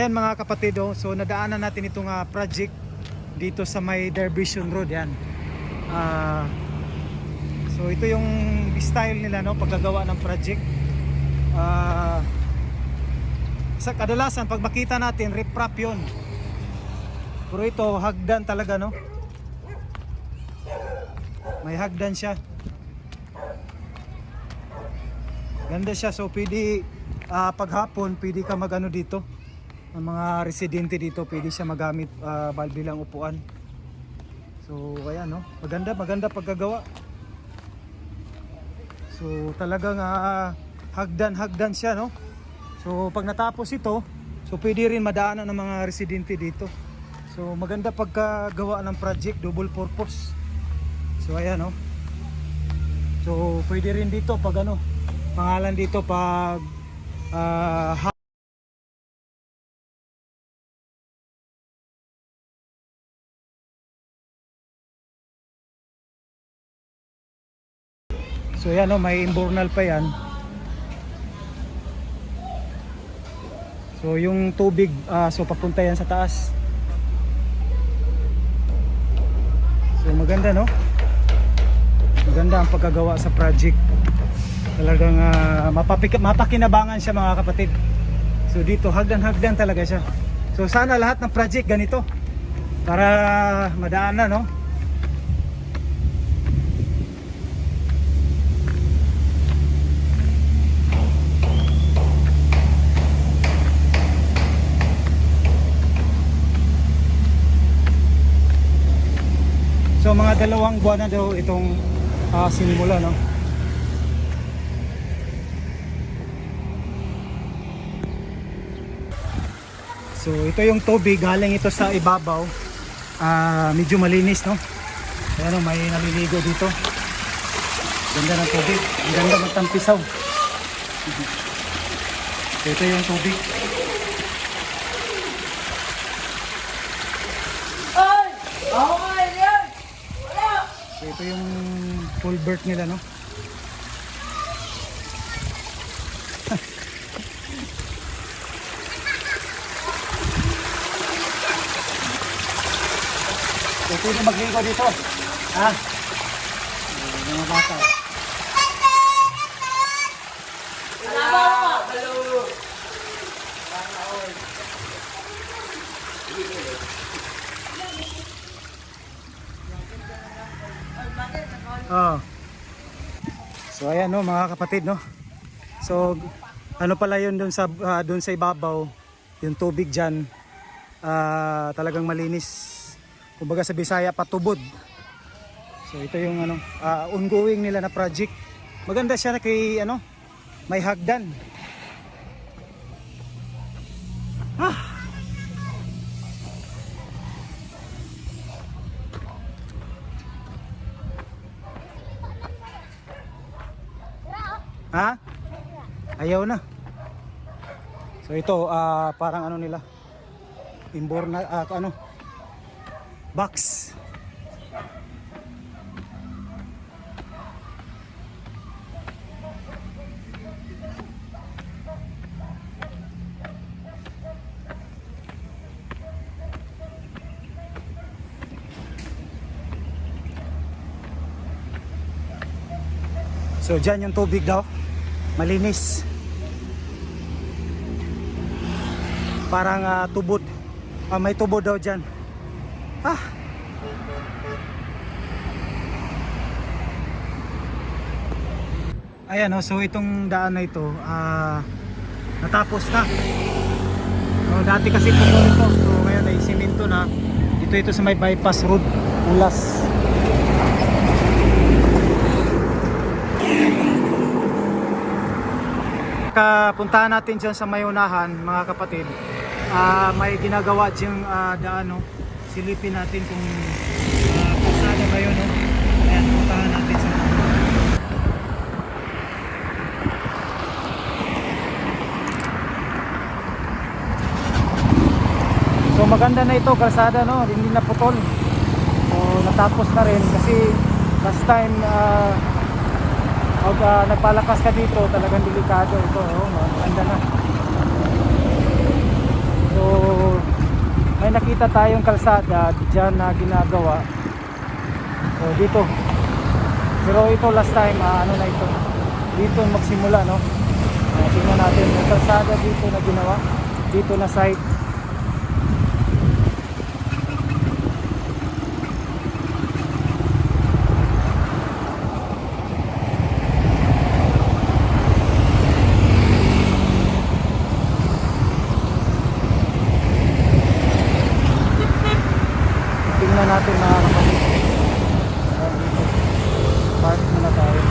ayan mga kapatid, oh. So nadaanan natin itong project dito sa may Derbyshire Road yan. So ito yung style nila, no, paggagawa ng project. Sa kadalasan pag makita natin riprap yun, pero ito hagdan talaga, no. May hagdan siya, ganda siya. So pwede paghapon pwede ka magano dito, ang mga residente dito pwede siya magamit bilang upuan. So ayan, no, maganda paggagawa. So talagang hagdan siya, no. So pag natapos ito, so pwede rin madaanan ng mga residente dito. So maganda pagkagawa ng project, double purpose. So ayan, no. So pwede rin dito pag ano, pangalan dito pag so ayan, no, may imbornal pa yan. So yung tubig, so papunta yan sa taas. So maganda, no? Maganda ang pagkagawa sa project. Talagang mapakinabangan siya mga kapatid. So dito hagdan talaga siya. So sana lahat ng project ganito para madaanan, no? So mga 2 buwan na daw itong sinimula, no. So ito yung tubig, galing ito sa ibabaw. Medyo malinis, no. Ayan, may naliligo dito. Ganda ng tubig, ang ganda ng tampisaw. So ito yung tubig. So ito yung culvert nila, no. So pwede magligo dito, ha. Mga bata. Oh. So ayan, no, mga kapatid, no. So ano pala yun dun sa ibabaw, yung tubig diyan, talagang malinis. Kumbaga sa Bisaya patubod. So ito yung ano, ongoing nila na project. Maganda siya kay ano, may hagdan. Ha? Ayaw na. So ito parang ano nila, imbornal, ano, box. So dyan yung tubig daw, malinis. Parang tubod, may tubod daw dyan. Ayan, no, so itong daan na ito natapos na. So, dati kasi putol ito, so ngayon ay simento na. Ito sa may bypass road, Ulas. Puntahan natin dyan sa mayunahan, mga kapatid. May ginagawa dyan daan, no. Silipin natin kung pasada ba yun, no. Ayan, puntahan natin sa so maganda na ito, kalsada, no, hindi na putol. So natapos na rin kasi last time pag nagpalakas ka dito, talagang delikado ito, oh, maganda na. So may nakita tayong kalsada dyan na ginagawa. So dito, pero ito last time, ano na ito, dito magsimula, no? Tingnan natin, may kalsada dito na ginawa, dito na site. Tingnan natin mga kapatid. Dito, park muna tayo.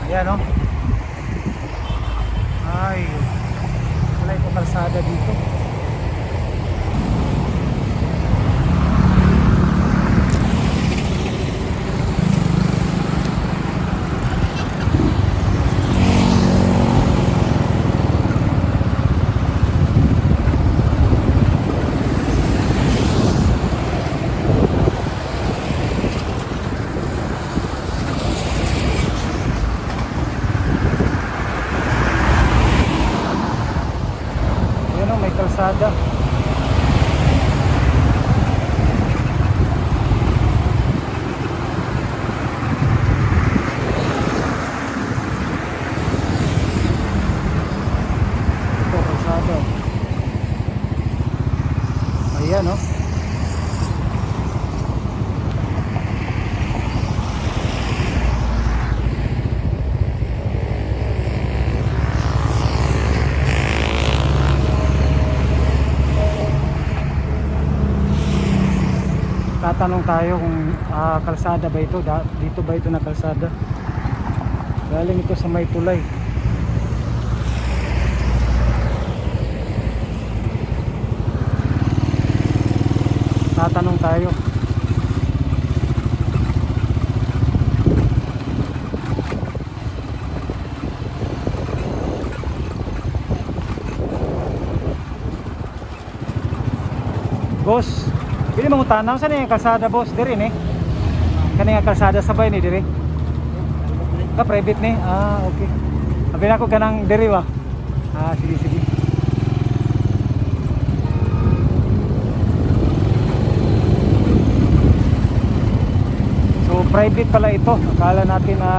Ayan, no? Ay, wala yung kalsada dito. Ayan, no? May kalsada. Ito, kalsada. Ayan, no? Tatanong tayo kung kalsada ba ito, dito ba ito na kalsada. Galing ito sa may tulay. Tatanong tayo. Boss, pili mong tanong saan yung kalsada, boss? Diri ni? Kani nga kalsada sabay ni diri? Ka private ni? Ah, okay. Sabi na ko ganang diri ba? Ah, sige, sige. So, private pala ito. Akala natin na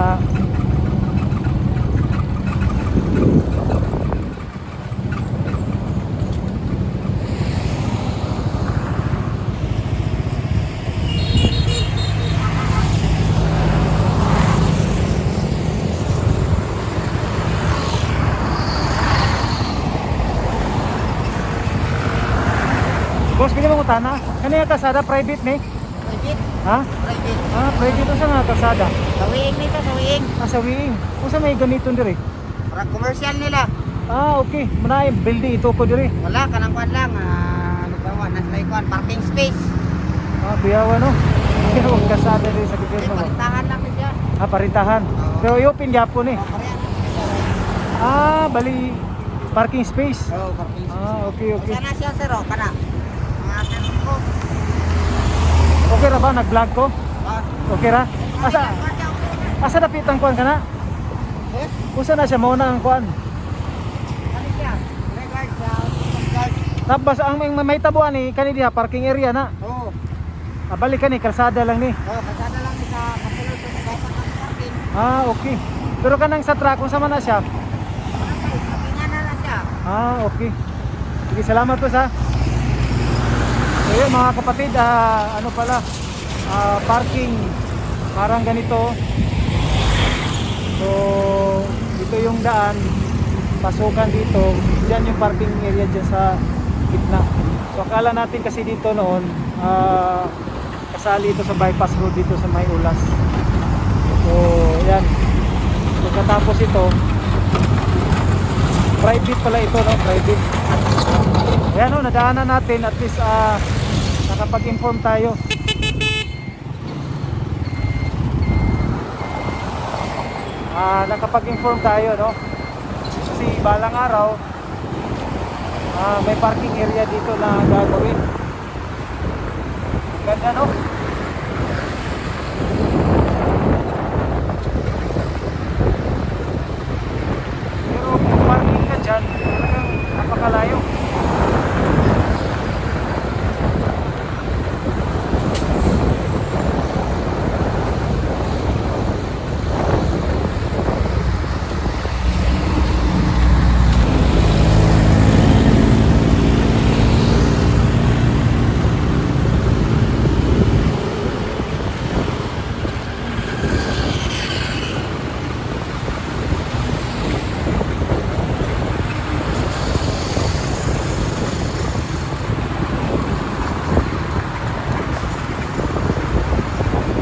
boss, bigyan mo utana. Kani nga kalsada private ni? Private? Ha? Private. Ah, private ito sa nga kalsada. Sawiing nito, sawiing. Ah, sa Wiing. Kung sa may ganito diri? Para commercial nila. Ah, okay. Muna yung building ito ko diri. Wala, kanang kwan lang. Ano ba mo? Nasa ikuan, parking space. Ah, biyawa no. Kaya huwag kasada diri sa Eh, gobyerno mo. palintahan lang na siya. Ah, parintahan. Oo. Pero i-open yapon eh. Oh, parehan. Ah, bali parking space. Oh, parking space. Ah, okay, okay. Sana siya, sir. Oh, kana. Mga tanong ko. Okay ra ba nag-vlog ko? Ah, Okay ra? Asa asa dapit ang kuan kana? yes? Usa na siya mao na ang kuan. Ano siya? Regards sa guard. Tapos ang may tabuan ni kani diha parking area na. Oo. Ah, balik kani kalsada lang ni. Oh, kasada lang sa kasulod sa gasa ng parking. Ah, okay. Pero kanang sa truck kung sama na siya. Parkingan na lang siya. Ah, okay. Sige, salamat po sa. So yun mga kapatid, ano pala, parking, parang ganito. So, ito yung daan, pasukan dito, dyan yung parking area dyan sa gitna. So akala natin kasi dito noon, kasali ito sa bypass road dito sa may Ulas. So, yan. Pagkatapos ito, private pala ito, no? Private. Ayan, no? Nadaanan natin. At least, nakapag-inform tayo. Nakapag-inform tayo, no? kasi balang araw may parking area dito na gagawin. Ganda, no? Pero kung parking ka dyan, talagang napakalayo.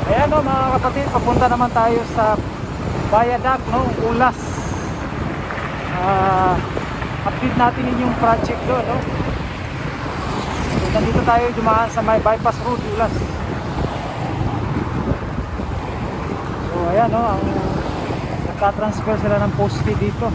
Ayan, no, mga kapatid, papunta naman tayo sa Viaduct, no, Ulas. Update natin yung project doon, no. So, nandito tayo dumaan sa may bypass road, Ulas. So ayan, no, ang nagka-transfer sila ng poste dito.